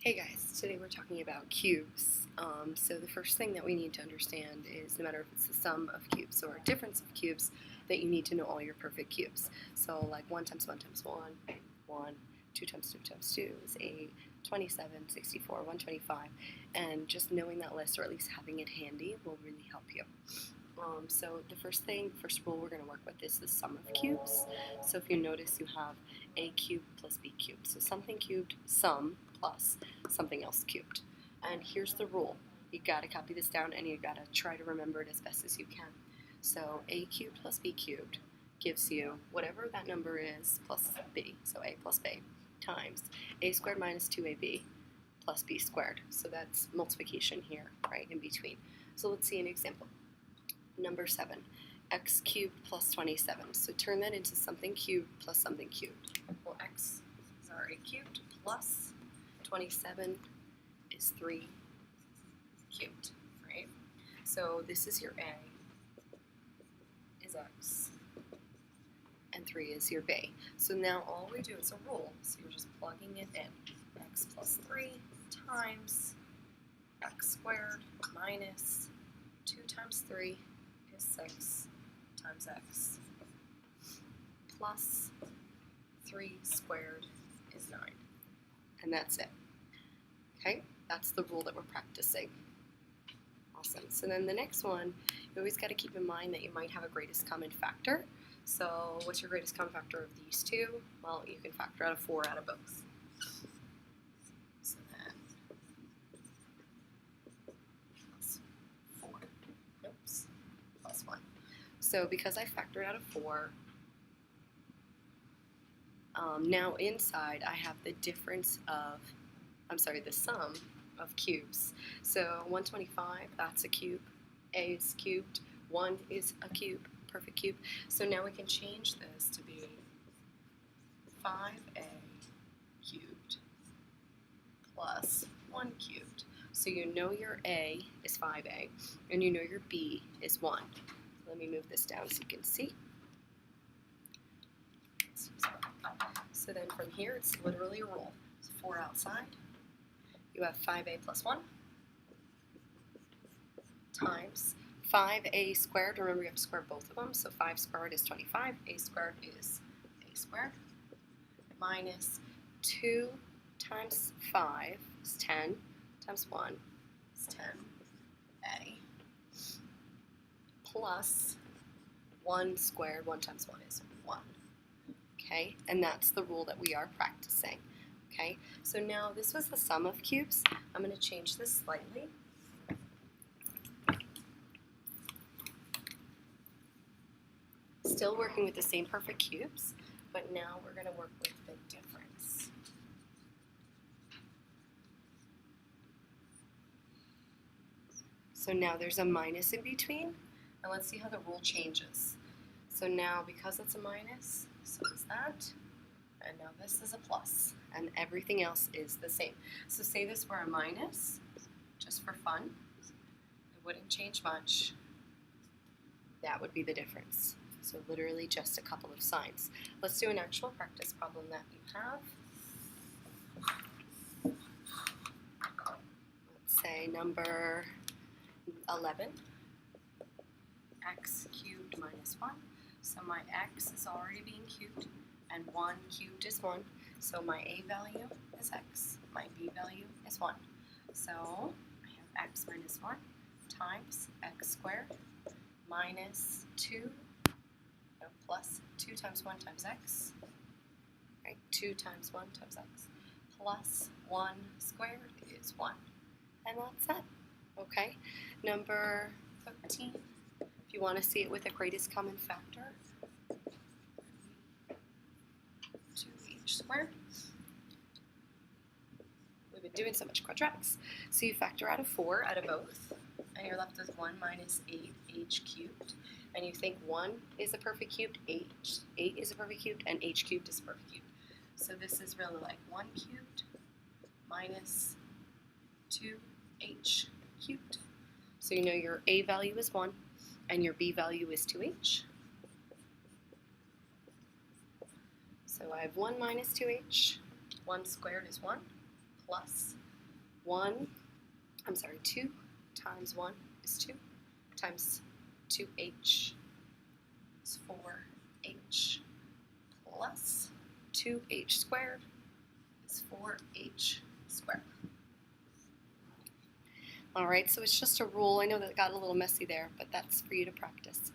Hey guys, today we're talking about cubes. So the first thing that we need to understand is no matter if it's the sum of cubes or a difference of cubes, that you need to know all your perfect cubes. So like 1 times 1 times 1, 1, 2 times 2 times 2 is 8, 27, 64, 125, and just knowing that list or at least having it handy will really help you. So the first rule we're going to work with is the sum of cubes. So if you notice, you have a cubed plus b cubed. So something cubed sum plus something else cubed. And here's the rule. You got to copy this down and you got to try to remember it as best as you can. So a cubed plus b cubed gives you whatever that number is plus b, so a plus b, times a squared minus 2ab plus b squared. So that's multiplication here, right, in between. So let's see an example. Number 7, x cubed plus 27. So turn that into something cubed plus something cubed. Well, x is our a cubed plus 27 is 3 cubed, right? So this is your a, is x, and 3 is your b. So now all we do is a rule, so you're just plugging it in. X plus 3 times x squared minus 2 times 3 is 6 times x plus 3 squared is 9. And that's it. Okay, that's the rule that we're practicing. Awesome. So then the next one, you always got to keep in mind that you might have a greatest common factor. So what's your greatest common factor of these two? Well, you can factor out a 4 out of both. So then plus 4. Oops. Plus 1. So because I factored out a 4, now inside I have the sum of cubes. So 125, that's a cube. A is cubed. 1 is a cube, perfect cube. So now we can change this to be 5a cubed plus 1 cubed. So you know your a is 5a, and you know your b is 1. Let me move this down so you can see. So then from here, it's literally a rule. So 4 outside. You have 5a plus 1 times 5a squared. Remember, you have to square both of them. So 5 squared is 25. A squared is a squared. Minus 2 times 5 is 10 times 1 is 10a. Plus 1 squared. 1 times 1 is 1. Okay, and that's the rule that we are practicing. Okay, so now this was the sum of cubes. I'm going to change this slightly. Still working with the same perfect cubes, but now we're going to work with the difference. So now there's a minus in between, and let's see how the rule changes. So now, because it's a minus, so is that, and now this is a plus, and everything else is the same. So say this were a minus, just for fun, it wouldn't change much. That would be the difference. So literally just a couple of signs. Let's do an actual practice problem that you have. Let's say number 11, x cubed minus 1. So my x is already being cubed, and 1 cubed is 1. So my a value is x, my b value is 1. So I have x minus 1 times x squared minus 2, plus 2 times 1 times x, right? 2 times 1 times x, plus 1 squared is 1. And that's it, okay? Number 13. If you want to see it with a greatest common factor, 2h squared. We've been doing so much quadratics. So you factor out a 4 out of both, and you're left with 1 minus 8h cubed. And you think 1 is a perfect cubed, 8 is a perfect cubed, and h cubed is a perfect cubed. So this is really like 1 cubed minus 2h cubed. So you know your a value is 1, and your b value is 2h. So I have 1 minus 2h, 1 squared is 1, plus 2 times 1 is 2 times 2h is 4h plus 2h squared is 4h squared. All right, so it's just a rule. I know that got a little messy there, but that's for you to practice.